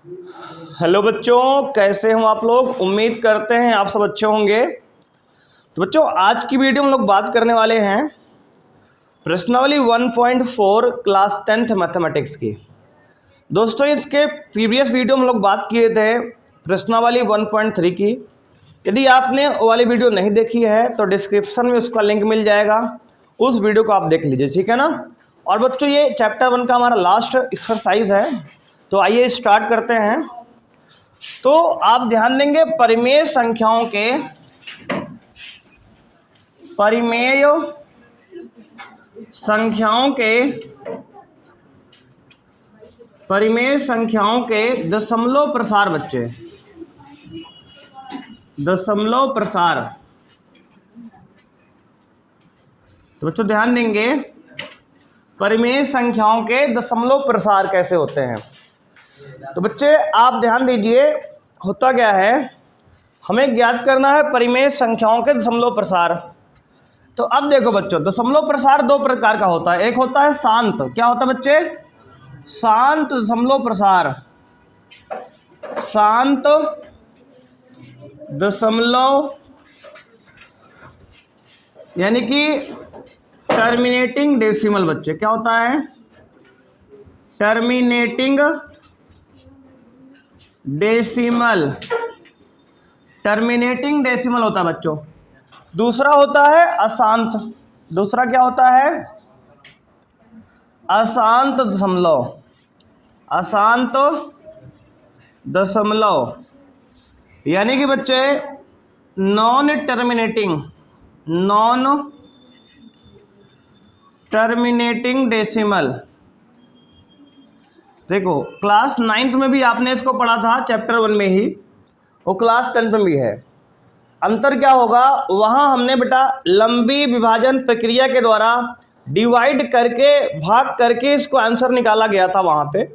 Hello बच्चों, कैसे हो आप लोग। उम्मीद करते हैं आप सब अच्छे होंगे। तो बच्चों, आज की वीडियो में हम लोग बात करने वाले हैं प्रश्नावली 1.4 क्लास 10th मैथमेटिक्स की। दोस्तों, इसके प्रीवियस वीडियो में हम लोग बात किए थे प्रश्नावली 1.3 की। यदि आपने वो वाली वीडियो नहीं देखी है तो डिस्क्रिप्शन में उसका लिंक मिल जाएगा, उस वीडियो को आप देख लीजिए, ठीक है ना। और बच्चों, ये चैप्टर 1 का हमारा लास्ट एक्सरसाइज है, तो आइए स्टार्ट करते हैं। तो आप ध्यान देंगे परिमेय संख्याओं के दशमलव प्रसार बच्चे, दशमलव प्रसार। तो बच्चों ध्यान देंगे परिमेय संख्याओं के दशमलव प्रसार कैसे होते हैं। तो बच्चे आप ध्यान दीजिए, होता क्या है, हमें ज्ञात करना है परिमेय संख्याओं के दशमलव प्रसार। तो अब देखो बच्चों, दशमलव प्रसार दो प्रकार का होता है। एक होता है शांत, क्या होता है बच्चे, शांत दशमलव प्रसार, शांत दशमलव, यानी कि टर्मिनेटिंग डेसिमल। बच्चे क्या होता है, टर्मिनेटिंग डेसिमल, टर्मिनेटिंग डेसिमल होता है बच्चों। दूसरा होता है अशांत, दूसरा क्या होता है, अशांत दशमलव, अशांत दशमलव, यानी कि बच्चे नॉन टर्मिनेटिंग डेसिमल। देखो क्लास 9th में भी आपने इसको पढ़ा था, चैप्टर 1 में ही, वो क्लास 10th में भी है। अंतर क्या होगा, वहाँ हमने बेटा लंबी विभाजन प्रक्रिया के द्वारा डिवाइड करके, भाग करके इसको आंसर निकाला गया था वहाँ पे।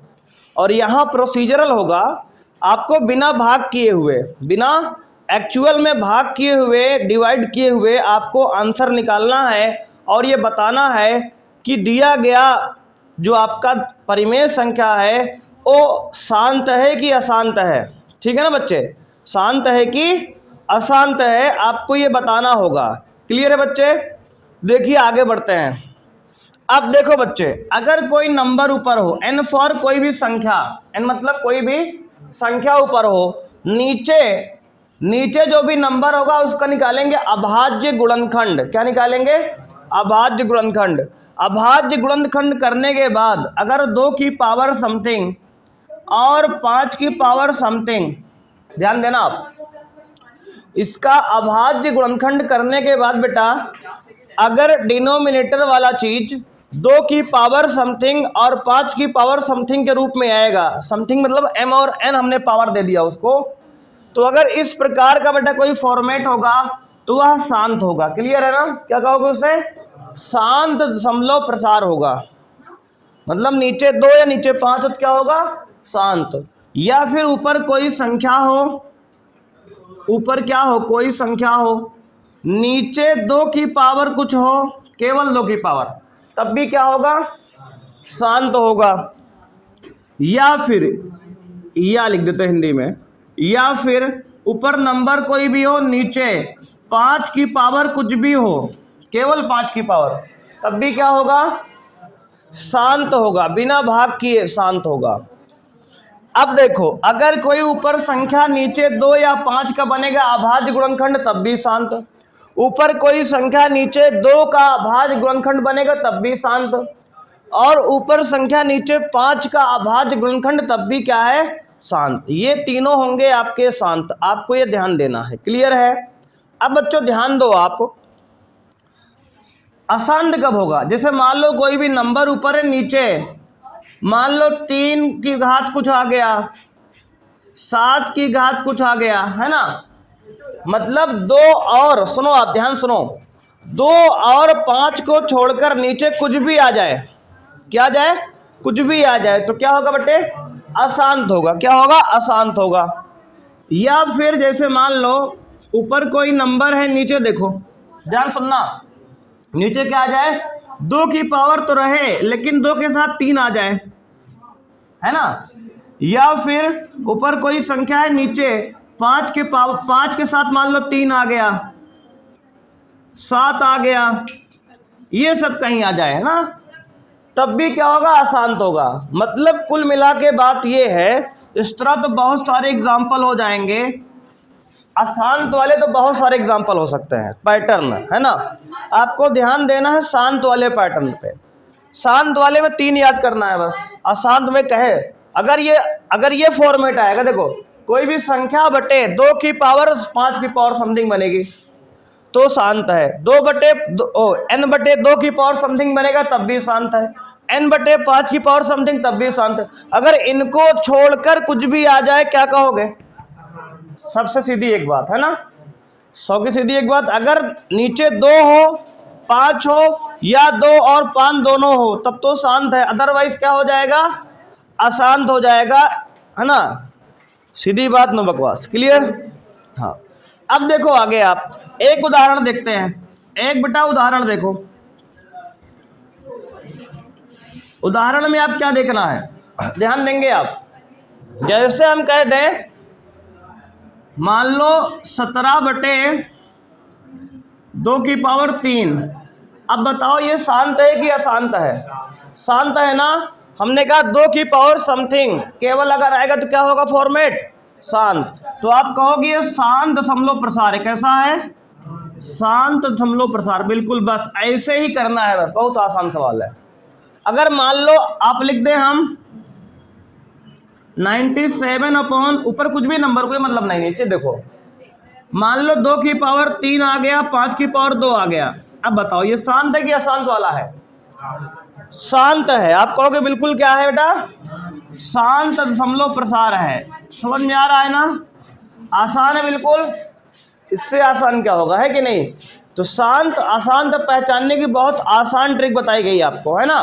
और यहाँ प्रोसीजरल होगा, आपको बिना भाग किए हुए, बिना एक्चुअल में भाग किए हुए, डिवाइड किए हुए आपको आंसर निकालना है और ये बताना है कि दिया गया जो आपका परिमेय संख्या है वो शांत है कि अशांत है। ठीक है ना बच्चे, शांत है कि अशांत है, आपको ये बताना होगा। क्लियर है बच्चे। देखिए आगे बढ़ते हैं। अब देखो बच्चे, अगर कोई नंबर ऊपर हो, n फॉर कोई भी संख्या, n मतलब कोई भी संख्या ऊपर हो, नीचे जो भी नंबर होगा उसका निकालेंगे अभाज्य गुणनखंड। क्या निकालेंगे, अभाज्य गुणनखंड। अभाज्य गुणनखंड करने के बाद अगर 2 की पावर समथिंग और 5 की पावर समथिंग, ध्यान देना आप, इसका अभाज्य गुणनखंड करने के बाद बेटा अगर डिनोमिनेटर वाला चीज 2 की पावर समथिंग और 5 की पावर समथिंग के रूप में आएगा, समथिंग मतलब m और n हमने पावर दे दिया उसको, तो अगर इस प्रकार का बेटा कोई फॉर्मेट होगा तो वह शांत होगा। क्लियर है ना, क्या कहोगे उसे, शांत दशमलव प्रसार होगा। मतलब नीचे 2 या नीचे 5 तो क्या होगा, शांत। या फिर ऊपर कोई संख्या हो, ऊपर क्या हो, कोई संख्या हो, नीचे 2 की पावर कुछ हो, केवल 2 की पावर, तब भी क्या होगा, शांत होगा। या फिर, या लिख देते हैं हिंदी में, या फिर ऊपर नंबर कोई भी हो, नीचे 5 की पावर कुछ भी हो, केवल 5 की पावर, तब भी क्या होगा, शांत होगा, बिना भाग किए शांत होगा। अब देखो अगर कोई ऊपर संख्या नीचे 2 या 5 का बनेगा अभाज्य गुणनखंड, तब भी शांत। ऊपर कोई संख्या नीचे 2 का अभाज्य गुणनखंड बनेगा तब भी शांत, और ऊपर संख्या नीचे 5 का अभाज्य गुणनखंड तब भी क्या है, शांत। ये तीनों होंगे आपके शांत, आपको ये ध्यान देना है। क्लियर है। अब बच्चों ध्यान दो आप, अशांत कब होगा, जैसे मान लो कोई भी नंबर ऊपर है, नीचे मान लो 3 की घात कुछ आ गया, 7 की घात कुछ आ गया, है ना, मतलब 2 और, सुनो आप ध्यान सुनो, 2 और 5 को छोड़कर नीचे कुछ भी आ जाए, क्या जाए, कुछ भी आ जाए, तो क्या होगा बेटे, अशांत होगा। क्या होगा, अशांत होगा। या फिर जैसे मान लो ऊपर कोई नंबर है, नीचे देखो, ध्यान सुनना, नीचे क्या आ जाए, 2 की पावर तो रहे लेकिन 2 के साथ 3 आ जाए, है ना, या फिर ऊपर कोई संख्या है, नीचे 5 के साथ मान लो 3 आ गया, 7 आ गया, ये सब कहीं आ जाए ना, तब भी क्या होगा, अशांत होगा। मतलब कुल मिला के बात ये है, इस तरह तो बहुत सारे एग्जाम्पल हो जाएंगे, अशांत वाले तो बहुत सारे एग्जाम्पल हो सकते हैं, पैटर्न है ना। आपको ध्यान देना है शांत वाले पैटर्न पे। शांत वाले में 3 याद करना है बस। अशांत में कहे अगर ये फॉर्मेट आएगा, देखो कोई भी संख्या बटे 2 की पावर 5 की पावर समथिंग बनेगी तो शांत है। n बटे 2 की पावर समथिंग बनेगा तब भी शांत है, n बटे 5 की पावर समथिंग तब भी शांत है। अगर इनको छोड़कर कुछ भी आ जाए क्या कहोगे? सबसे सीधी एक बात है ना, 100 की सीधी एक बात, अगर नीचे 2 हो 5 हो या 2 और 5 दोनों हो तब तो शांत है, अदरवाइज क्या हो जाएगा, अशांत हो जाएगा, है ना। सीधी बात, नो बकवास। क्लियर? हाँ। अब देखो आगे आप एक उदाहरण देखते हैं। एक बेटा उदाहरण देखो, उदाहरण में आप क्या देखना है, ध्यान देंगे आप। जैसे हम कह दें मान लो 17 बटे 2 की पावर 3। अब बताओ ये शांत है कि अशांत है? शांत है ना। हमने कहा 2 की पावर समथिंग, केवल अगर आएगा तो क्या होगा फॉर्मेट, शांत। तो आप कहोगे ये शांत दशमलव प्रसार है। कैसा है? शांत दशमलव प्रसार। बिल्कुल, बस ऐसे ही करना है, बस बहुत आसान सवाल है। अगर मान लो आप लिख दें हम 97 अपॉन, ऊपर कुछ भी नंबर, कोई मतलब नहीं, नीचे देखो मान लो 2 की पावर 3 आ गया, 5 की पावर 2 आ गया। अब बताओ ये शांत है कि अशांत वाला है? शांत है। आप कहोगे बिल्कुल क्या है बेटा, शांत दशमलव प्रसार है। समझ में आ रहा है ना? आसान है बिल्कुल, इससे आसान क्या होगा, है कि नहीं। तो शांत अशांत पहचानने की बहुत आसान ट्रिक बताई गई आपको, है ना।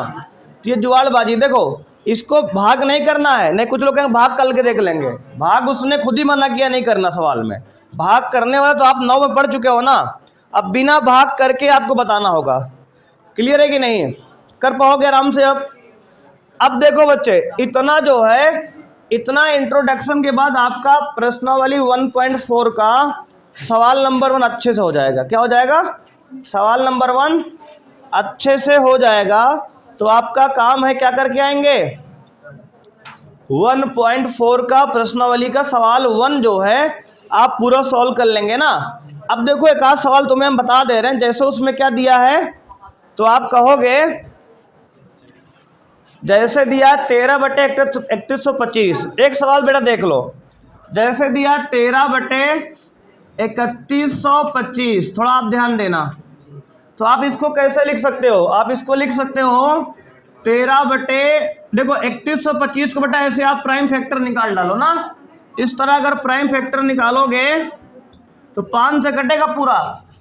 तो ये जुगाड़बाजी, देखो इसको भाग नहीं करना है, नहीं कुछ लोग कहेंगे भाग कल के देख लेंगे, भाग उसने खुद ही मना किया नहीं करना सवाल में। भाग करने वाला तो आप 9 में पढ़ चुके हो ना, अब बिना भाग करके आपको बताना होगा। क्लियर है कि नहीं? कर पाओगे आराम से। अब देखो बच्चे, इतना जो है, इतना इंट्रोडक्शन के बाद आपका प्रश्नावली 1.4 का सवाल नंबर 1 अच्छे से हो जाएगा। क्या हो जाएगा? सवाल नंबर 1 अच्छे से हो जाएगा। तो आपका काम है क्या करके आएंगे, 1.4 का प्रश्नावली का सवाल 1 जो है आप पूरा सॉल्व कर लेंगे ना। अब देखो एक आध सवाल तुम्हें हम बता दे रहे हैं, जैसे उसमें क्या दिया है, तो आप कहोगे जैसे दिया 13 बटे 3125। एक सवाल बेटा देख लो, जैसे दिया 13 बटे 3125, थोड़ा आप ध्यान देना। तो आप इसको कैसे लिख सकते हो, आप इसको लिख सकते हो 13 बटे, देखो 3125 को बेटा ऐसे आप प्राइम फैक्टर निकाल डालो ना। इस तरह अगर प्राइम फैक्टर निकालोगे तो 5 से कटेगा पूरा,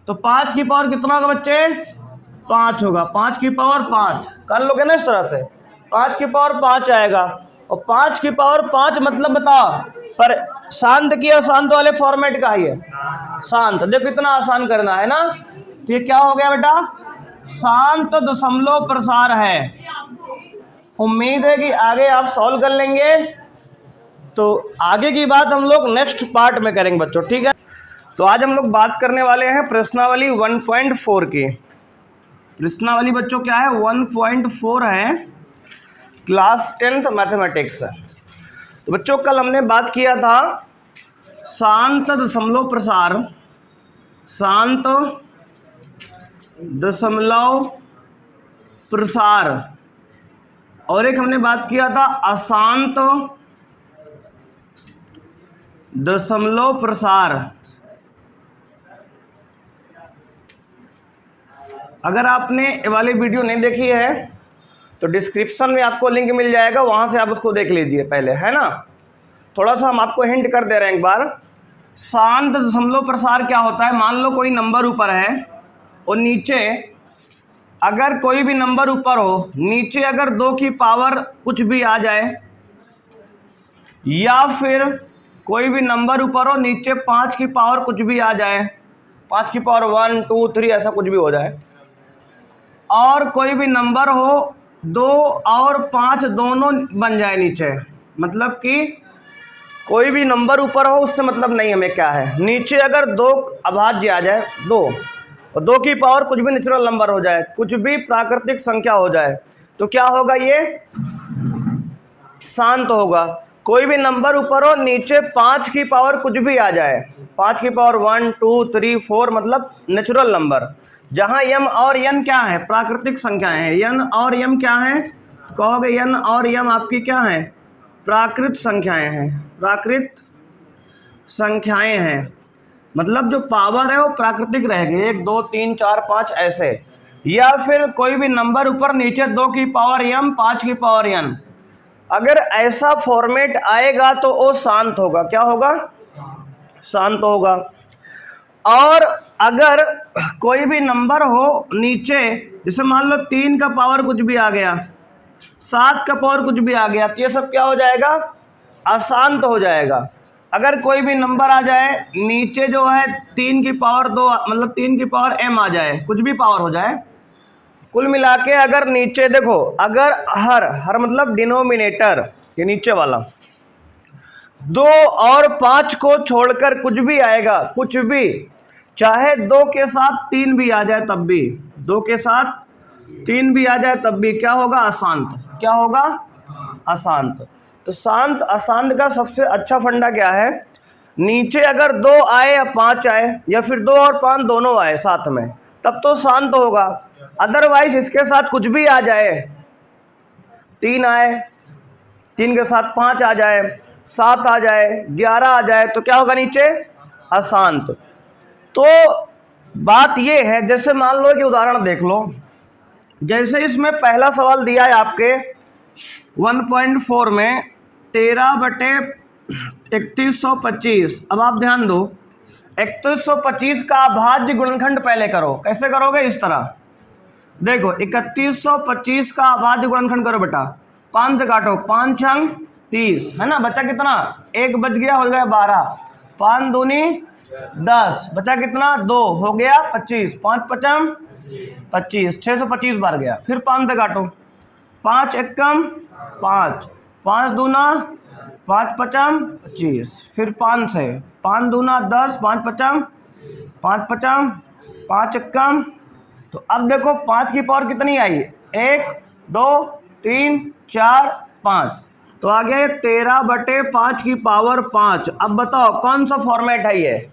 तो 5 की पावर कितना होगा बच्चे, 5 होगा। 5 की पावर 5 कर लोगे ना इस तरह से, 5 की पावर 5 आएगा। और 5 की पावर 5 मतलब बताओ, पर शांत की अशांत वाले फॉर्मेट का ही है, शांत। देखो कितना आसान करना है ना। तो ये क्या हो गया बेटा, शांत दशमलव प्रसार है। उम्मीद है कि आगे आप सॉल्व कर लेंगे। तो आगे की बात हम लोग नेक्स्ट पार्ट में करेंगे बच्चों, ठीक है। तो आज हम लोग बात करने वाले हैं प्रश्नावली 1.4 की। प्रश्नावली बच्चों क्या है, 1.4 है, क्लास 10th मैथमेटिक्स। तो बच्चों कल हमने बात किया था शांत दशमलव प्रसार, शांत दशमलव प्रसार, और एक हमने बात किया था अशांत दशमलव प्रसार। अगर आपने ये वाली वीडियो नहीं देखी है तो डिस्क्रिप्शन में आपको लिंक मिल जाएगा, वहाँ से आप उसको देख लीजिए पहले, है ना। थोड़ा सा हम आपको हिंट कर दे रहे हैं एक बार। शांत दशमलव प्रसार क्या होता है, मान लो कोई नंबर ऊपर है और नीचे अगर कोई भी नंबर ऊपर हो, नीचे अगर 2 की पावर कुछ भी आ जाए, या फिर कोई भी नंबर ऊपर हो नीचे 5 की पावर कुछ भी आ जाए, 5 की पावर 1 2 3 ऐसा कुछ भी हो जाए, और कोई भी नंबर हो 2 और 5 दोनों बन जाए नीचे, मतलब कि कोई भी नंबर ऊपर हो उससे मतलब नहीं हमें क्या है। नीचे अगर 2 अभाज्य आ जाए 2 और 2 की पावर कुछ भी नेचुरल नंबर हो जाए, कुछ भी प्राकृतिक संख्या हो जाए, तो क्या होगा, ये शांत होगा। कोई भी नंबर ऊपर हो, नीचे 5 की पावर कुछ भी आ जाए, 5 की पावर 1 2 3 4 मतलब नेचुरल नंबर, जहां यम और यन क्या है, प्राकृतिक संख्याएं हैं। यन और यम क्या है, कहोगे यन और यम आपकी क्या है, प्राकृत संख्याएं हैं, प्राकृत संख्याएं हैं। मतलब जो पावर है वो प्राकृतिक रहेगी, 1 2 3 4 5 ऐसे। या फिर कोई भी नंबर ऊपर नीचे 2 की पावर यम 5 की पावर यन, अगर ऐसा फॉर्मेट आएगा तो वो शांत होगा। क्या होगा, शांत होगा। और अगर कोई भी नंबर हो नीचे, जैसे मान लो 3 का पावर कुछ भी आ गया, 7 का पावर कुछ भी आ गया, तो ये सब क्या हो जाएगा, अशांत हो जाएगा। अगर कोई भी नंबर आ जाए नीचे जो है 3 की पावर 2 मतलब 3 की पावर m आ जाए, कुछ भी पावर हो जाए, कुल मिला के अगर नीचे देखो, अगर हर मतलब डिनोमिनेटर, ये नीचे वाला 2 और 5 को छोड़कर कुछ भी आएगा, कुछ भी, चाहे 2 के साथ 3 भी आ जाए तब भी, 2 के साथ 3 भी आ जाए तब भी क्या होगा, अशांत। क्या होगा, अशांत। तो शांत अशांत का सबसे अच्छा फंडा क्या है, नीचे अगर 2 आए या 5 आए, या फिर 2 और 5 दोनों आए साथ में, तब तो शांत होगा। अदरवाइज इसके साथ कुछ भी आ जाए, 3 आए, 3 के साथ 5 आ जाए, 7 आ जाए, 11 आ जाए, तो क्या होगा, नीचे अशांत। तो बात ये है, जैसे मान लो कि उदाहरण देख लो, जैसे इसमें पहला सवाल दिया है आपके 1.4 में 13/3125। अब आप ध्यान दो, 3125 का अभाज्य गुणनखंड पहले करो। कैसे करोगे, इस तरह देखो, 3125 का अभाज्य गुणनखंड करो बेटा, 5 से काटो, 5 छंग 30 है ना, बचा कितना, 1 बच गया, हो गया 12, 5 दूनी 10, बचा कितना, 2, हो गया 25, 5 पचम 25, 625 बार गया। फिर 5 से काटो, 5 एकम 5, 5 दूना 5 पचम 25, फिर 5 से, 5 दूना 10, 5 पचम 5 एकम। तो अब देखो 5 की पावर कितनी आई, 1 2 3 4 5, तो आ गया 13/5 की पावर 5। अब बताओ कौन सा फॉर्मेट है ये,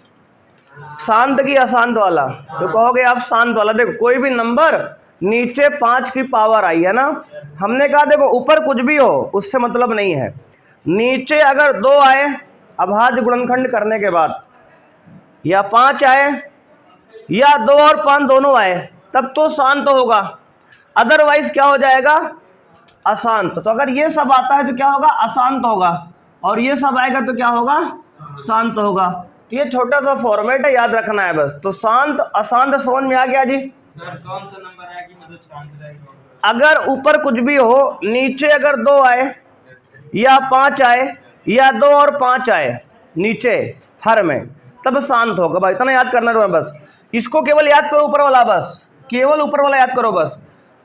शांत की अशांत वाला। तो कहोगे आप शांत वाला। देखो कोई भी नंबर नीचे 5 की पावर आई है ना, हमने कहा देखो ऊपर कुछ भी हो उससे मतलब नहीं है, नीचे अगर 2 आए अभाज्य गुणनखंड करने के बाद, या 5 आए, या 2 और 5 दोनों आए, तब तो शांत होगा। अदरवाइज क्या हो जाएगा, अशांत। तो अगर ये सब आता है तो क्या होगा, अशांत होगा, और ये सब आएगा तो क्या होगा, शांत होगा। तो ये छोटा सा फॉर्मेट है, याद रखना है बस। तो शांत अशांत समझ में आ गया जी। सर कौन सा नंबर आया कि मतलब शांत रहेगा? अगर ऊपर कुछ भी हो, नीचे अगर 2 आए या 5 आए, या 2 और 5 आए नीचे हर में, तब शांत होगा। भाई इतना याद करना है बस, इसको केवल याद करो, ऊपर वाला बस, केवल ऊपर वाला याद करो बस।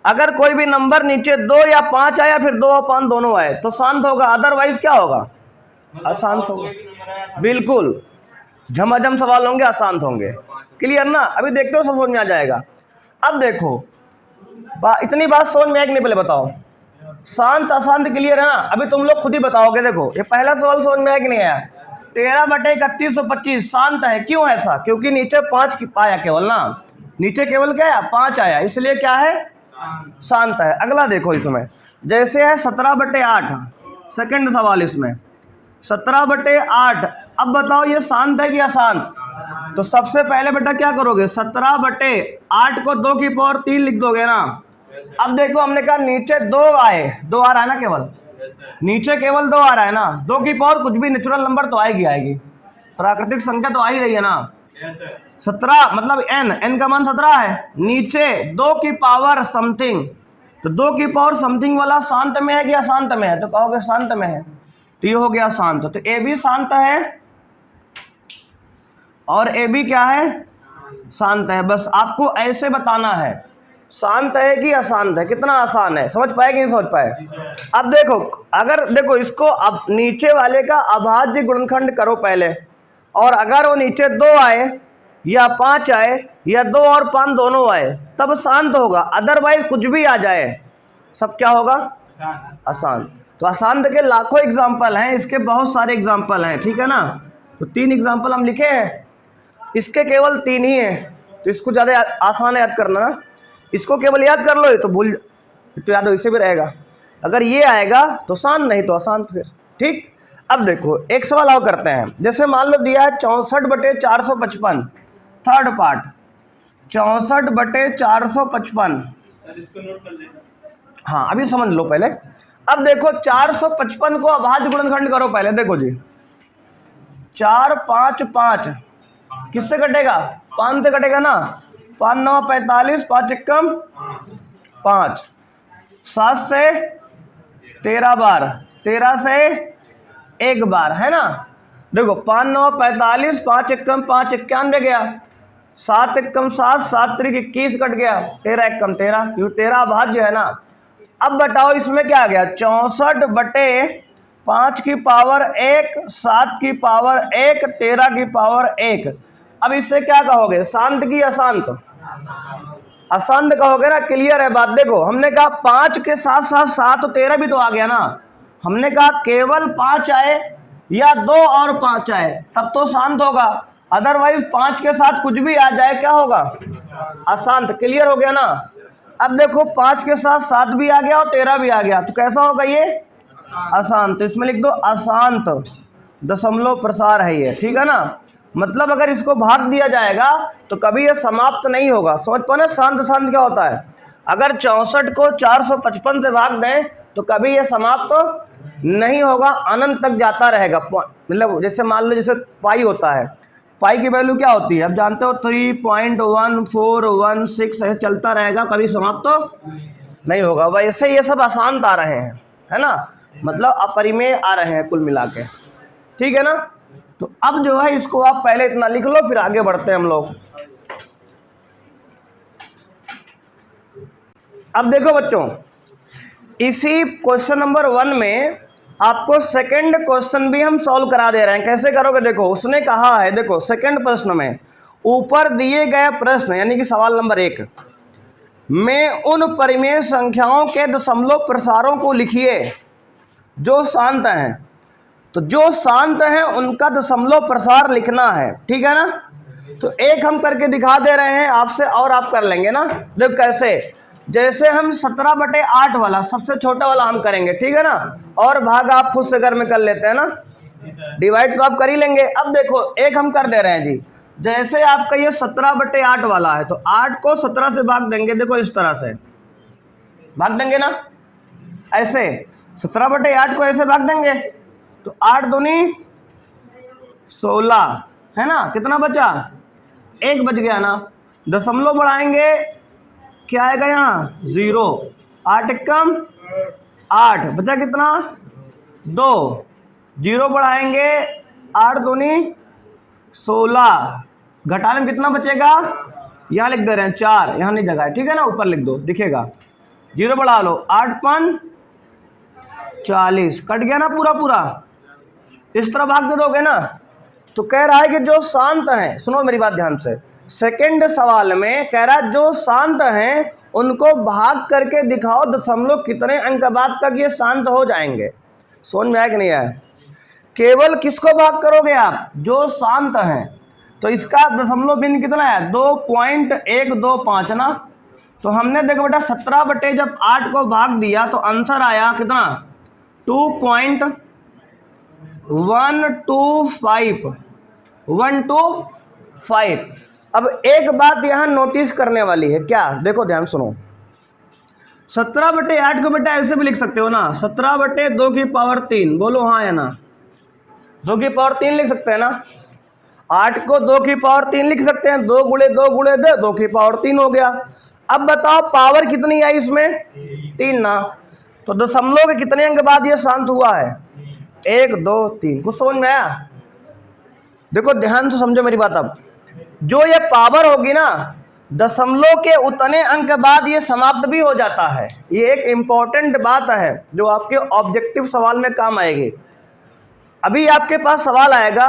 अगर कोई भी नंबर नीचे 2 या 5 आया, फिर 2 और 5 दोनों आए, तो शांत होगा। अदरवाइज क्या होगा, अशांत होगा। बिल्कुल, झमाझम सवाल होंगे, अशांत होंगे। क्लियर ना, अभी देखते हो समझ में आ जाएगा। अब देखो इतनी बात समझ में आएगी नहीं, पहले बताओ शांत अशांत क्लियर है ना। अभी तुम लोग खुद ही बताओगे। देखो ये पहला सवाल समझ में आया कि नहीं आया, 13/3125 शांत है। क्यों ऐसा, क्योंकि नीचे 5 की आया केवल ना, नीचे केवल क्या है, 5 आया, इसलिए क्या है, शांत है। अगला देखो, इसमें जैसे है 17/8, सेकंड सवाल इसमें 17/8। अब बताओ ये शांत है कि अशांत। तो सबसे पहले बेटा क्या करोगे, 17/8 को 2 की पावर 3 लिख दोगे ना। अब देखो हमने कहा नीचे 2 आए, 2 आ रहा है ना, केवल नीचे केवल 2 आ रहा है ना, 2 की पावर कुछ भी नेचुरल नंबर तो आएगी, प्राकृतिक संख्या तो आ ही रही है ना। 17 मतलब n का मान 17 है, नीचे 2 की पावर समथिंग, तो 2 की पावर समथिंग वाला शांत में है कि अशांत में है, तो कहोगे शांत में है, तो ये हो गया शांत। तो ए भी शांत है और ए भी क्या है, शांत है। बस आपको ऐसे बताना है शांत है कि अशांत है, कितना आसान है, समझ पाए कि नहीं समझ पाए। अब देखो, अगर देखो इसको अब नीचे वाले का अभाज्य गुणनखंड करो पहले, और अगर वो नीचे 2 आए या 5 आए या 2 और 5 दोनों आए तब शांत होगा, अदरवाइज कुछ भी आ जाए सब क्या होगा, अशांत। तो अशांत के लाखों एग्जाम्पल हैं, इसके बहुत सारे एग्जाम्पल हैं, ठीक है ना। तो 3 एग्जाम्पल हम लिखे हैं, इसके केवल 3 ही हैं, तो इसको ज़्यादा आसान है याद करना ना। इसको केवल याद कर लो, ये तो भूल तो याद हो इसे भी रहेगा। अगर ये आएगा तो शांत, नहीं तो अशांत फिर, ठीक। अब देखो एक सवाल और करते हैं, जैसे मान लो दिया है 64/455 थर्ड पार्ट, 64/455। सर इसको नोट कर लेना। हाँ अभी समझ लो पहले। अब देखो 455 को अभाज्य गुणनखंड करो पहले, देखो जी 4 5 5 किससे कटेगा, 5 से कटेगा ना, 5 9 45, 5 एकम 5, 7 से 13 बार, 13 से 1 बार, है ना। देखो 5 9 45, 5 एकम 5 91 गया, 7 एकम 7, 7 त्रिक 21 कट गया, 13 एकम 13, क्योंकि 13 अभाज्य है ना। अब बताओ इसमें क्या आ गया, 64/5 की पावर 1, 7 की पावर 1, 13 की पावर 1। अब इससे क्या कहोगे, शांत की अशांत, अशांत कहोगे ना, क्लियर है बात। देखो हमने कहा 5 के साथ साथ 7 तो 13 भी तो आ गया ना, हमने कहा केवल 5 आए या 2 और 5 आए तब तो शांत होगा, अदरवाइज 5 के साथ कुछ भी आ जाए क्या होगा, अशांत। क्लियर हो गया ना। अब देखो 5 के साथ 7 भी आ गया और 13 भी आ गया, तो कैसा होगा ये, अशांत। तो इसमें लिख दो अशांत दशमलव प्रसार है ये, ठीक है ना। मतलब अगर इसको भाग दिया जाएगा तो कभी ये समाप्त नहीं होगा, समझ पाओ ना। शांत शांत क्या होता है, अगर 64 को 455 से भाग दें तो कभी ये समाप्त नहीं होगा, अनंत तक जाता रहेगा। मतलब जैसे मान लो जैसे पाई होता है, पाई की वैल्यू क्या होती है, अब जानते हो 3.1416 ऐसे चलता रहेगा, कभी समाप्त तो नहीं होगा। वैसे ये सब अशांत आ रहे हैं, है ना, मतलब अपरिमेय आ रहे हैं कुल मिला के, ठीक है ना। तो अब जो है इसको आप पहले इतना लिख लो, फिर आगे बढ़ते हैं हम लोग। अब देखो बच्चों, इसी क्वेश्चन नंबर 1 में आपको सेकंड क्वेश्चन भी हम सॉल्व करा दे रहे हैं। कैसे करोगे, देखो उसने कहा है, देखो सेकंड प्रश्न में ऊपर दिए गए प्रश्न यानी कि सवाल नंबर 1 में उन परिमेय संख्याओं के दशमलव प्रसारों को लिखिए जो शांत हैं। तो जो शांत हैं उनका दशमलव प्रसार लिखना है, ठीक है ना। तो एक हम करके दिखा दे रहे हैं आपसे, और आप कर लेंगे ना। देखो कैसे, जैसे हम 17/8 वाला सबसे छोटा वाला हम करेंगे, ठीक है ना, और भाग आप खुद से घर में कर लेते हैं ना, डिवाइड तो आप कर ही लेंगे। अब देखो एक हम कर दे रहे हैं जी, जैसे आपका ये 17/8 वाला है तो 8 को 17 से भाग देंगे, देखो इस तरह से भाग देंगे ना, ऐसे 17/8 को ऐसे भाग देंगे तो 8 दूनी 16, है ना, कितना बचा, 1 बच गया ना। दशमलव बढ़ाएंगे क्या आएगा यहाँ 0, 8 एकम 8 बचा कितना 2, 0 बढ़ाएंगे 8 दूनी 16, घटाने में कितना बचेगा, यहाँ लिख दे रहे हैं 4, यहाँ नहीं जगह है, ठीक है ना, ऊपर लिख दो दिखेगा, 0 बढ़ा लो 8 5 40, कट गया ना पूरा पूरा, इस तरह भाग दे दोगे ना। तो कह रहा है कि जो शांत हैं, सुनो मेरी बात ध्यान से, सेकंड सवाल में कह रहा है जो शांत हैं उनको भाग करके दिखाओ दशमलव कितने अंक बाद तक ये शांत हो जाएंगे। समझ में आया कि नहीं आया, केवल किसको भाग करोगे आप, जो शांत हैं। तो इसका दशमलव बिंदु कितना है 2.125 ना। तो हमने देखो बेटा 17 जब 8 को भाग दिया तो आंसर आया कितना 2.125। अब एक बात यहाँ नोटिस करने वाली है, क्या, देखो ध्यान सुनो, 17/8 को बेटा ऐसे भी लिख सकते हो ना, 17/2 की पावर 3, बोलो हाँ या ना, 2 की पावर 3 लिख सकते हैं ना। 8 को 2 की पावर 3 लिख सकते हैं, 2 गुणे 2 गुणे 2, 2 की पावर 3 हो गया। अब बताओ पावर कितनी आई इसमें 3 ना। तो दशमलव के कितने अंक बाद ये शांत हुआ है 1 2 3, कुछ समझ में आया। देखो ध्यान से समझो मेरी बात। अब जो ये पावर होगी ना दशमलव के उतने अंक बाद ये समाप्त भी हो जाता है। ये एक इम्पॉर्टेंट बात है जो आपके ऑब्जेक्टिव सवाल में काम आएगी। अभी आपके पास सवाल आएगा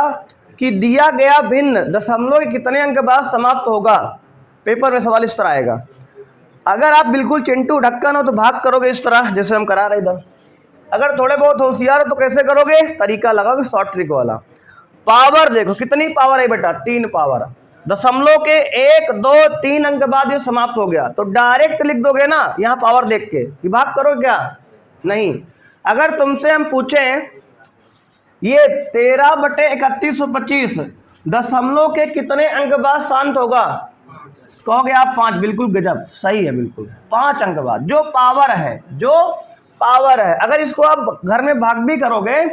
कि दिया गया भिन्न दशमलव के कितने अंक बाद समाप्त होगा। पेपर में सवाल इस तरह आएगा। अगर आप बिल्कुल चिंटू ढक्कन हो तो भाग करोगे इस तरह जैसे हम करा रहे इधर। अगर थोड़े बहुत होशियार हो तो कैसे करोगे, तरीका लगाओगे शॉर्ट ट्रिक वाला। पावर देखो कितनी पावर है बेटा, 3 पावर। दशमलव के 1, 2, 3 अंक बाद ये समाप्त हो गया तो डायरेक्ट लिख दोगे ना यहाँ पावर देख के कि भाग करो क्या, नहीं। अगर तुमसे हम पूछें ये 13/3125 दशमलव के कितने अंक बाद शांत होगा, कहोगे आप 5। बिल्कुल गजब, सही है, बिल्कुल 5 अंक बाद। जो पावर है, जो पावर है, अगर इसको आप घर में भाग भी करोगे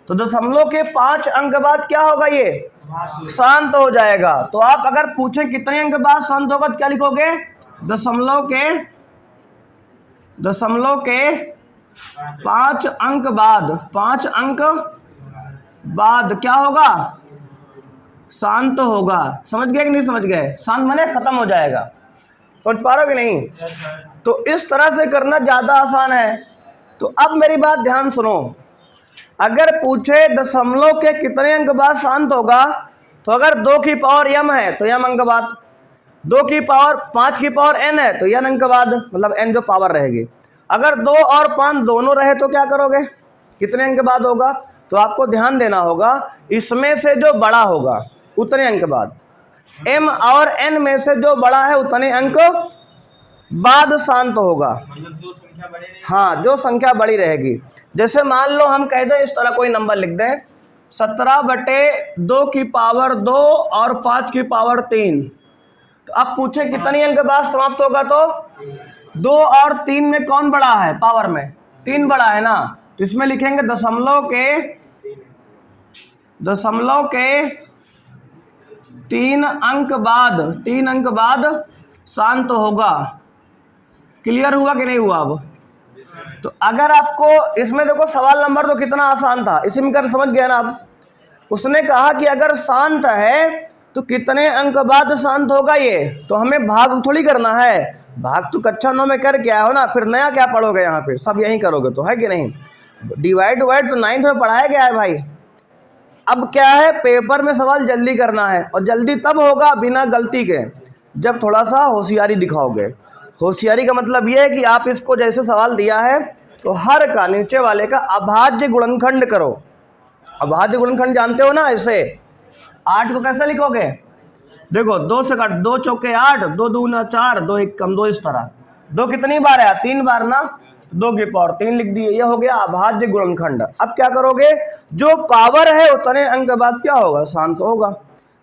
तो दशमलव के 5 अंक बाद क्या होगा, ये शांत हो जाएगा। तो आप अगर पूछे कितने अंक बाद शांत होगा तो क्या लिखोगे, दशमलव के 5 अंक बाद, 5 अंक बाद क्या होगा, शांत होगा। समझ गए कि नहीं समझ गए, शांत माने खत्म हो जाएगा। समझ पा रहे हो कि नहीं। तो इस तरह से करना ज्यादा आसान है। तो अब मेरी बात ध्यान सुनो, अगर पूछे दशमलव के कितने अंक बाद शांत होगा तो अगर 2 की पावर m है तो m अंक बाद, 2 की पावर 5 की पावर n है तो n अंक बाद, मतलब n जो पावर रहेगी। अगर 2 और 5 दोनों रहे तो क्या करोगे, कितने अंक बाद होगा। तो आपको ध्यान देना होगा इसमें से जो बड़ा होगा उतने अंक बाद, m और n में से जो बड़ा है उतने अंक बाद शांत होगा। मतलब जो संख्या बड़ी रहेगी, हाँ, जो संख्या बड़ी रहेगी। जैसे मान लो हम कह दें इस तरह कोई नंबर लिख दें 17/2 की पावर 2 और 5 की पावर 3। तो अब पूछे कितनी अंक बाद समाप्त होगा, तो 2 और 3 में कौन बड़ा है, पावर में 3 बड़ा है ना। तो इसमें लिखेंगे दशमलव के 3 अंक बाद, 3 अंक बाद शांत होगा। क्लियर हुआ कि नहीं हुआ। अब तो अगर आपको इसमें देखो सवाल नंबर तो कितना आसान था, इसी में कर समझ गया ना आप। उसने कहा कि अगर शांत है तो कितने अंक बाद शांत होगा ये, तो हमें भाग थोड़ी करना है। भाग तो कक्षा 9 में कर क्या हो ना, फिर नया क्या पढ़ोगे यहाँ पे, सब यही करोगे तो, है कि नहीं। डिवाइड तो 9th में पढ़ाया गया है भाई। अब क्या है, पेपर में सवाल जल्दी करना है, और जल्दी तब होगा बिना गलती के जब थोड़ा सा होशियारी दिखाओगे। होशियारी का मतलब यह है कि आप इसको जैसे सवाल दिया है तो हर का नीचे वाले का अभाज्य गुणनखंड करो। अभाज्य गुणनखंड जानते हो ना, ऐसे 8 को कैसे लिखोगे, देखो 2 से काट, 2 चौके 8, 2 दूना 4, 2 एक कम 2, इस तरह। 2 कितनी बार है, 3 बार ना, 2 की पावर 3 लिख दिए, ये हो गया अभाज्य गुणनखंड। अब क्या करोगे, जो पावर है उतने अंक बाद क्या होगा, शांत होगा।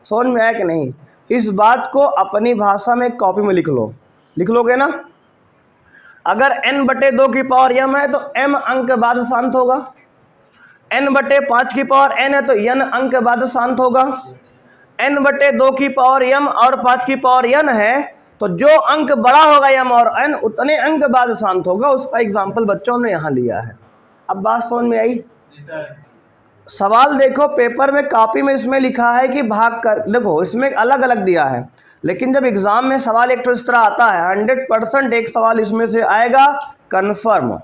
समझ में आया कि नहीं। इस बात को अपनी भाषा में कॉपी में लिख लो, लिख लोगे ना। अगर n/2 की पावर m है तो m अंक बाद शांत होगा, n/5 की पावर n है तो n अंक बाद शांत होगा, n/2 की पावर m और 5 की पावर n है तो जो अंक बड़ा होगा m और n उतने अंक बाद शांत होगा। उसका एग्जाम्पल बच्चों ने यहाँ लिया है। अब बात समझ में आई। सवाल देखो पेपर में कॉपी में इसमें लिखा है कि भाग कर, देखो इसमें अलग अलग दिया है, लेकिन जब एग्जाम में सवाल एक तो इस तरह आता है 100% एक सवाल इसमें से आएगा कन्फर्म,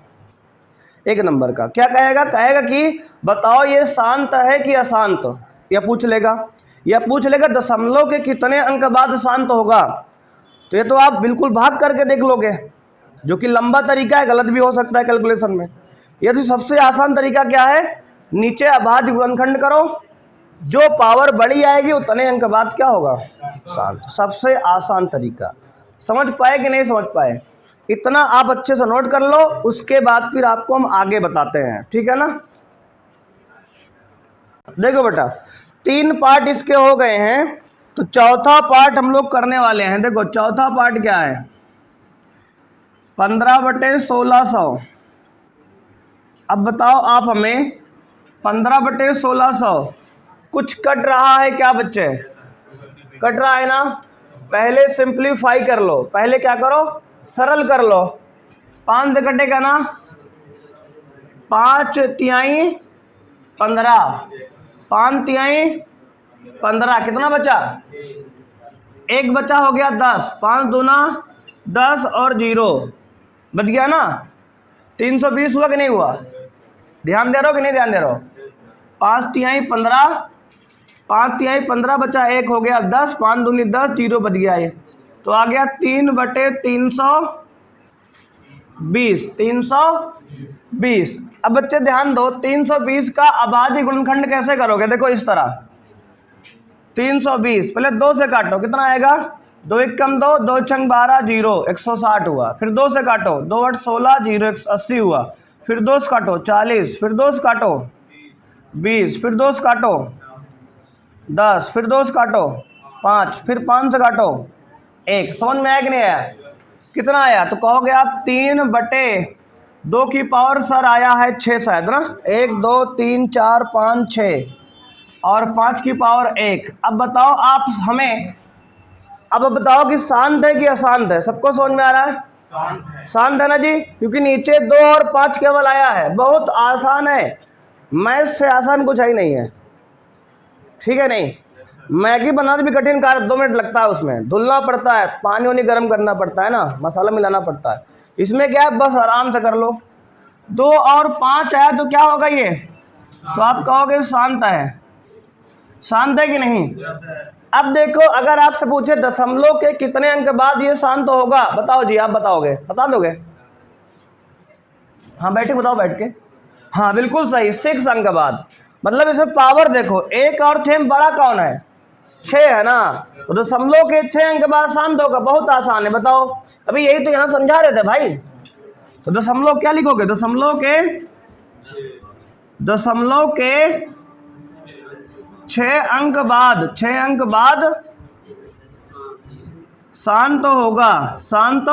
1 नंबर का। क्या कहेगा, कहेगा कि बताओ ये शांत है कि अशांत, या पूछ लेगा दशमलव के कितने अंक बाद शांत होगा। तो ये तो आप बिल्कुल भाग करके देख लोगे, जो कि लंबा तरीका है, गलत भी हो सकता है कैलकुलेशन में। ये तो सबसे आसान तरीका क्या है, नीचे अभाज्य गुणनखंड करो, जो पावर बड़ी आएगी उतने अंक बाद क्या होगा, शांत। सबसे आसान तरीका। समझ पाए कि नहीं समझ पाए, इतना आप अच्छे से नोट कर लो, उसके बाद फिर आपको हम आगे बताते हैं, ठीक है ना। देखो बेटा 3 पार्ट इसके हो गए हैं, तो चौथा पार्ट हम लोग करने वाले हैं। देखो चौथा पार्ट क्या है, 15/1600। अब बताओ आप हमें 15/1600 कुछ कट रहा है क्या बच्चे, कट रहा है ना। पहले सिंप्लीफाई कर लो, पहले क्या करो, सरल कर लो। 5 से कटेगा ना, 5 तिहाई 15, 5 तिहाई 15, कितना बचा, एक बचा हो गया 10, 5 दूना 10 और 0 बच गया ना, 320 हुआ कि नहीं हुआ? ध्यान दे रहे हो कि नहीं ध्यान दे रहे हो? 5 तिहाई 15, 5 तिहाई 15 बचा, एक हो गया 10, 5 दूनी 10, 0 बच गया ये, तो आ गया 3/320, 320। अब बच्चे ध्यान दो, 320 का अभाज्य गुणनखंड कैसे करोगे? देखो इस तरह, 320 पहले 2 से काटो, कितना आएगा? 2 1 कम 2, 2 छंग 12, 0, 160 हुआ। फिर 2 से काटो, 2 8 16, 0 180 हुआ। फिर 2 से काटो 40, फिर 2 से काटो 20, फिर 2 से काटो 10, फिर 2 से काटो 5, फिर 5 से काटो 1। समझ में आया कि नहीं आया? कितना आया? तो कहोगे आप 3/2 की पावर सर आया है 6 शायद ना, 1 2 3 4 5 6 और 5 की पावर 1। अब बताओ आप हमें, अब बताओ कि शांत है कि अशांत है? सबको समझ में आ रहा है? शांत है ना जी, क्योंकि नीचे 2 और 5 केवल आया है। बहुत आसान है, मैथ से आसान कुछ है ही नहीं है, ठीक है नहीं? मैगी बनाना भी कठिन कार्य, 2 मिनट लगता है, उसमें धुलना पड़ता है, पानी वानी गर्म करना पड़ता है ना, मसाला मिलाना पड़ता है। इसमें क्या है, बस आराम से कर लो। 2 और 5 आया तो क्या होगा ये? तो आप कहोगे शांत है। शांत है कि नहीं? अब देखो, अगर आपसे पूछे दशमलव के कितने अंक बाद ये शांत होगा, बताओ जी, आप बताओगे? बता दोगे? हाँ बैठे, बताओ बैठ के। हाँ बिल्कुल सही, 6 अंक बाद। मतलब इसमें पावर देखो, 1 और 6 में बड़ा कौन है? 6 है ना, तो दशमलव के 6 अंक बाद शांत होगा। बहुत आसान है, बताओ। अभी यही तो यहाँ समझा रहे थे भाई। तो दशमलव क्या लिखोगे? दशमलव के 6 अंक बाद, 6 अंक बाद शांत होगा, शांत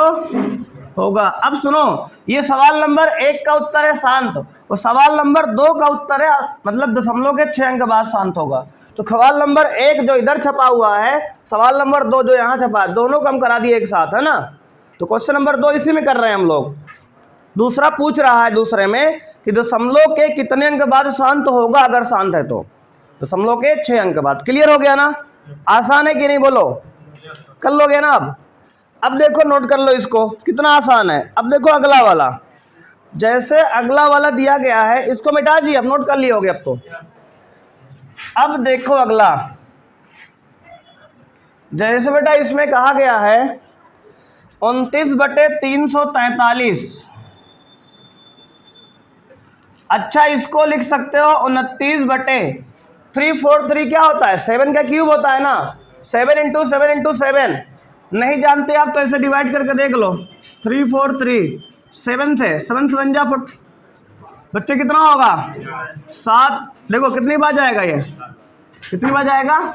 होगा। अब सुनो, ये सवाल नंबर 1 का उत्तर है शांत, और सवाल नंबर 2 का उत्तर है मतलब दशमलव के 6 अंक बाद शांत होगा। तो सवाल नंबर 1 जो इधर छपा हुआ है, सवाल नंबर 2 जो यहाँ छपा है, दोनों को हम करा दिए एक साथ, है ना? तो क्वेश्चन नंबर 2 इसी में कर रहे हैं हम लोग। दूसरा पूछ रहा है दूसरे में कि दशमलव के कितने अंक बाद शांत होगा अगर शांत है तो? दशमलव के 6 अंक बाद। क्लियर हो गया ना? आसान है कि नहीं बोलो? कर लोगे ना? अब देखो, नोट कर लो इसको, कितना आसान है। अब देखो अगला वाला, जैसे अगला वाला दिया गया है, इसको मिटा दिए, अब नोट कर लिए होगे अब तो। अब देखो अगला, जैसे बेटा इसमें कहा गया है 29/343। अच्छा, इसको लिख सकते हो 29/343। क्या होता है? 7 का क्यूब होता है ना, 7 × 7 × 7। नहीं जानते आप तो ऐसे डिवाइड करके देख लो, 343 7 से, 7 से बन जा बच्चे कितना होगा? 7। देखो कितनी बार जाएगा ये, कितनी बार जाएगा?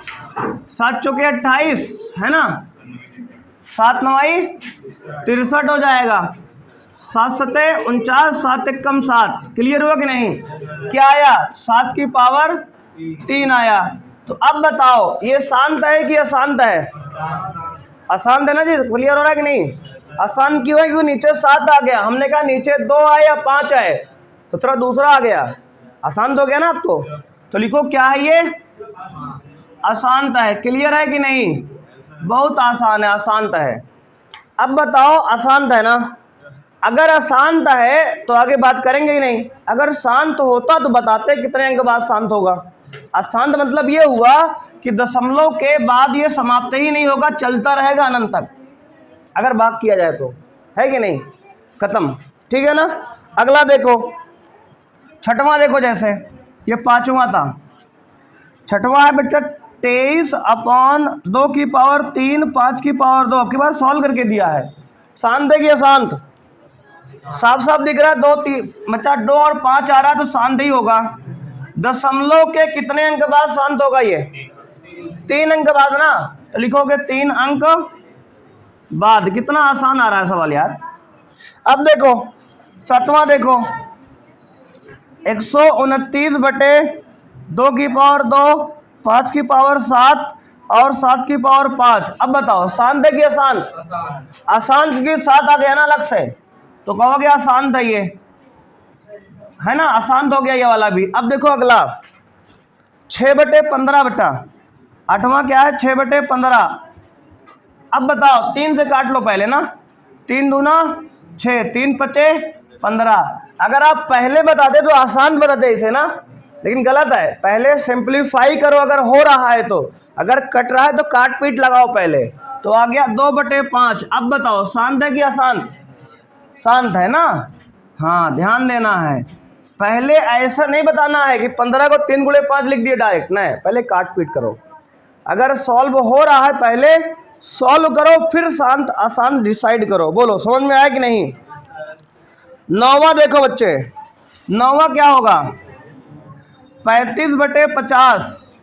7 चौके 28 है ना, 7 9 63 हो जाएगा, 7 7 49, 7 1 कम 7। क्लियर हुआ कि नहीं? क्या आया? 7 की पावर 3 आया। तो अब बताओ ये शांत है कि अशांत है? अशांत है ना जी। क्लियर हो रहा है कि नहीं? अशांत क्यों है? क्योंकि नीचे 7 आ गया। हमने कहा नीचे 2 आए या 5 आए, तो थोड़ा दूसरा आ गया, अशांत हो गया ना आपको। तो लिखो क्या है ये? अशांत है। क्लियर है कि नहीं? बहुत आसान है, अशांत है। अब बताओ अशांत है ना, अगर अशांत है तो आगे बात करेंगे ही नहीं। अगर शांत होता तो बताते कितने अंक बाद शांत होगा। अशांत मतलब ये हुआ कि दशमलव के बाद ये समाप्त ही नहीं होगा, चलता रहेगा अनंत तक, अगर बात किया जाए तो, है कि नहीं? खत्म, ठीक है ना? अगला देखो, छठवां देखो, जैसे ये 5वां था, छठवां है बेटा 23/2 की पावर 3 5 की पावर 2। आपके पास सॉल्व करके दिया है। शांत है कि अशांत? साफ साफ दिख रहा है, 2 3 बच्चा 2 और 5 आ रहा है तो शांत ही होगा। दशमलव के कितने अंक बाद शांत होगा ये? 3 अंक बाद ना, तो लिखोगे 3 अंक बाद। कितना आसान आ रहा है सवाल यार। अब देखो 7वां देखो, 129/2 की पावर 2, 5 की पावर 7 और 7 की पावर 5। अब बताओ शांत है कि अशांत? अशांत, क्योंकि 7 आ गया ना अलग से, तो कहोगे अशांत है ये, है ना? अशांत हो गया ये वाला भी। अब देखो अगला 6/15 बेटा, 8वां क्या है? 6/15। अब बताओ 3 से काट लो पहले ना, 3 दूना 6, 3 पचे 15। अगर आप पहले बताते तो आसान बताते इसे ना, लेकिन गलत है। पहले सिंप्लीफाई करो अगर हो रहा है तो, अगर कट रहा है तो काट पीट लगाओ पहले। तो आ गया 2/5। अब बताओ शांत है कि अशांत? शांत है ना। हाँ ध्यान देना है, पहले ऐसा नहीं बताना है कि 15 को 3 गुणे 5 लिख दिए डायरेक्ट, नहीं, पहले काट पीट करो। अगर सॉल्व हो रहा है पहले सॉल्व करो, फिर शांत अशांत डिसाइड करो। बोलो समझ में आया कि नहीं? 9वां देखो बच्चे, 9वां क्या होगा? 35/50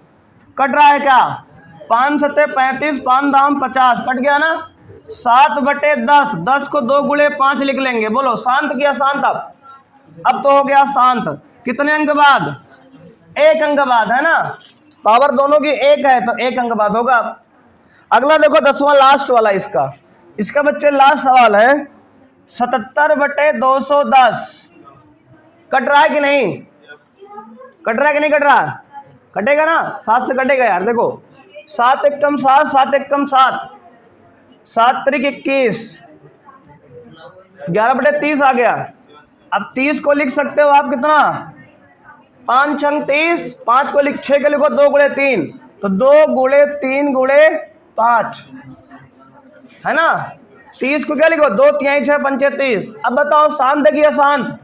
कट रहा है क्या? 5 सत्ते 35, 5 दाम 50 कट गया ना। 7/10, 10 को 2 गुणे 5 लिख लेंगे। बोलो शांत किया शांत? अब तो हो गया शांत। कितने अंक बाद? 1 अंक बाद, है ना। पावर दोनों की 1 है तो 1 अंक बाद होगा। अगला देखो 10वां लास्ट वाला इसका बच्चे लास्ट सवाल है 77/210 कट रहा है कि नहीं? कट रहा है कि नहीं कट रहा? कटेगा ना, 7 से कटेगा यार। देखो 7 एकम 7, 7 एकम 7, 7 त्रिक 21, 11/30 आ गया। अब 30 को लिख सकते हो आप कितना? 5 छंग 30, 5 को 6 को लिखो 2 गुणे 3, तो 2 गुणे 3 गुणे 5, है ना। 30 को क्या लिखो? 2 3 6 5 30। अब बताओ शांत है कि अशांत?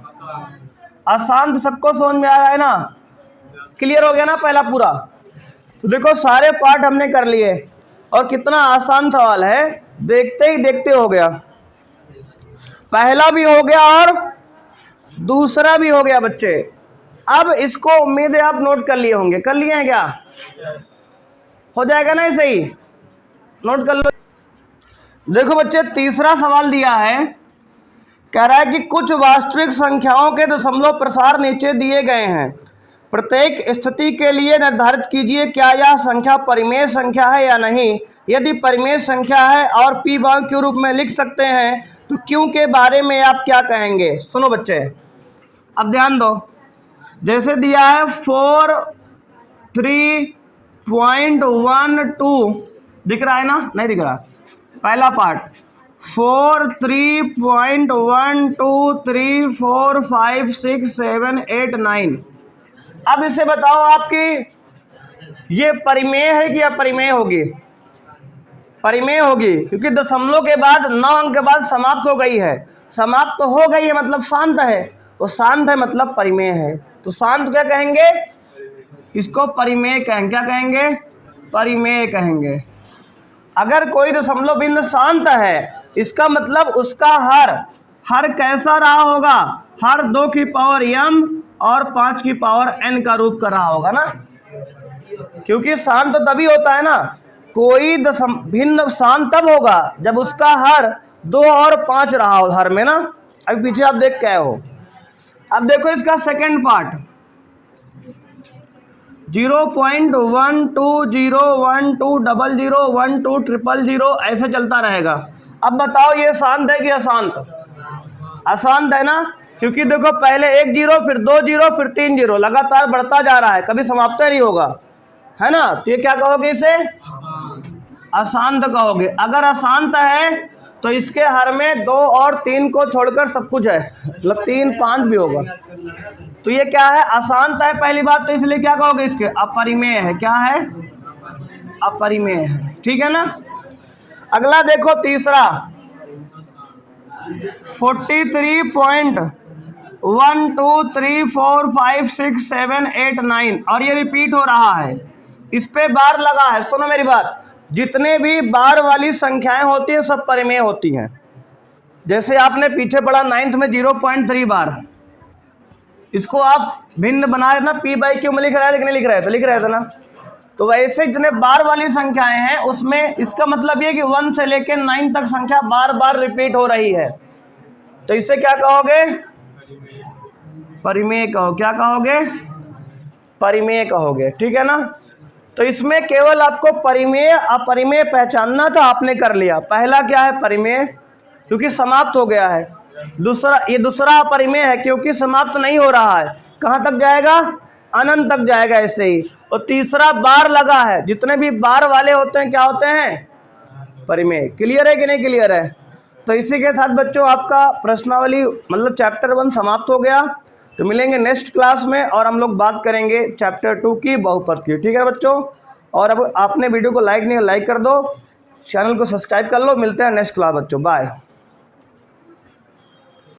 अशांत सबको समझ में आ रहा है ना? क्लियर हो गया ना पहला पूरा? तो देखो सारे पार्ट हमने कर लिए और कितना आसान सवाल है, देखते ही देखते हो गया। पहला भी हो गया और दूसरा भी हो गया बच्चे। अब इसको उम्मीद है आप नोट कर लिए होंगे, कर लिए हैं क्या? हो जाएगा ना ऐसे ही, नोट कर लो। देखो बच्चे तीसरा सवाल दिया है, कह रहा है कि कुछ वास्तविक संख्याओं के दशमलव प्रसार नीचे दिए गए हैं, प्रत्येक स्थिति के लिए निर्धारित कीजिए क्या यह संख्या परिमेय संख्या है या नहीं। यदि परिमेय संख्या है और p भाग के रूप में लिख सकते हैं तो q के बारे में आप क्या कहेंगे? सुनो बच्चे, अब ध्यान दो। जैसे दिया है 4 3.12 दिख रहा है ना? नहीं दिख रहा। पहला पार्ट 4 3.1 2 3 4 5 6 7 8 9। अब इसे बताओ आपकी ये परिमेय है कि अपरिमेय होगी? परिमेय होगी, क्योंकि दशमलव के बाद 9 अंक के बाद समाप्त हो गई है। समाप्त तो हो गई है मतलब शांत है, तो शांत है मतलब परिमेय है। तो शांत क्या कहेंगे? इसको परिमेय कहेंगे। क्या कहेंगे? परिमेय कहेंगे। अगर कोई दशमलव बिंदु शांत है इसका मतलब उसका हर कैसा रहा होगा? हर 2 की पावर m और 5 की पावर n का रूप कर रहा होगा ना, क्योंकि शांत तो तभी होता है ना, कोई भिन्न शांत तब होगा जब उसका हर 2 और 5 रहा हो हर में ना। अभी पीछे आप देख के आए हो। अब देखो इसका सेकंड पार्ट 0.120120120000 ऐसे चलता रहेगा। अब बताओ ये शांत है कि अशांत? अशांत है ना, क्योंकि देखो पहले 1 0 फिर 2 0 फिर 3 0 लगातार बढ़ता जा रहा है, कभी समाप्त नहीं होगा, है ना। तो ये क्या कहोगे? इसे अशांत कहोगे। अगर अशांत है तो इसके हर में 2 और 3 को छोड़कर सब कुछ है, मतलब 3 5 भी होगा। तो ये क्या है? अशांत है पहली बात, तो इसलिए क्या कहोगे? इसके अपरिमेय है। क्या है? अपरिमेय है, ठीक है ना। अगला देखो तीसरा 43.123456789 और ये रिपीट हो रहा है, इस पे बार लगा है। सुनो मेरी बात, जितने भी बार वाली संख्याएं होती है सब परिमेय होती हैं। जैसे आपने पीछे पढ़ा 9th में 0.3 बार, इसको आप भिन्न बनाए ना, p/q में लिख रहा है लेकिन नहीं लिख रहे थे, लिख रहे थे ना। तो वैसे जितने बार वाली संख्याएं हैं उसमें इसका मतलब ये कि 1 से लेकर 9 तक संख्या बार बार रिपीट हो रही है, तो इसे क्या कहोगे? परिमेय कहो। क्या कहोगे? परिमेय कहोगे, ठीक है ना। तो इसमें केवल आपको परिमेय अपरिमेय पहचानना था, आपने कर लिया। पहला क्या है? परिमेय, क्योंकि समाप्त हो गया है। दूसरा अपरिमेय है क्योंकि समाप्त नहीं हो रहा है। कहाँ तक जाएगा? अनंत तक जाएगा ऐसे ही। और तीसरा बार लगा है, जितने भी बार वाले होते हैं क्या होते हैं? परिमेय। क्लियर है कि नहीं क्लियर है? तो इसी के साथ बच्चों आपका प्रश्नावली मतलब चैप्टर 1 समाप्त हो गया। तो मिलेंगे नेक्स्ट क्लास में और हम लोग बात करेंगे चैप्टर 2 की बहुपद की। ठीक है बच्चों, और अब आपने वीडियो को लाइक नहीं लाइक कर दो, चैनल को सब्सक्राइब कर लो। मिलते हैं नेक्स्ट क्लास बच्चों, बाय।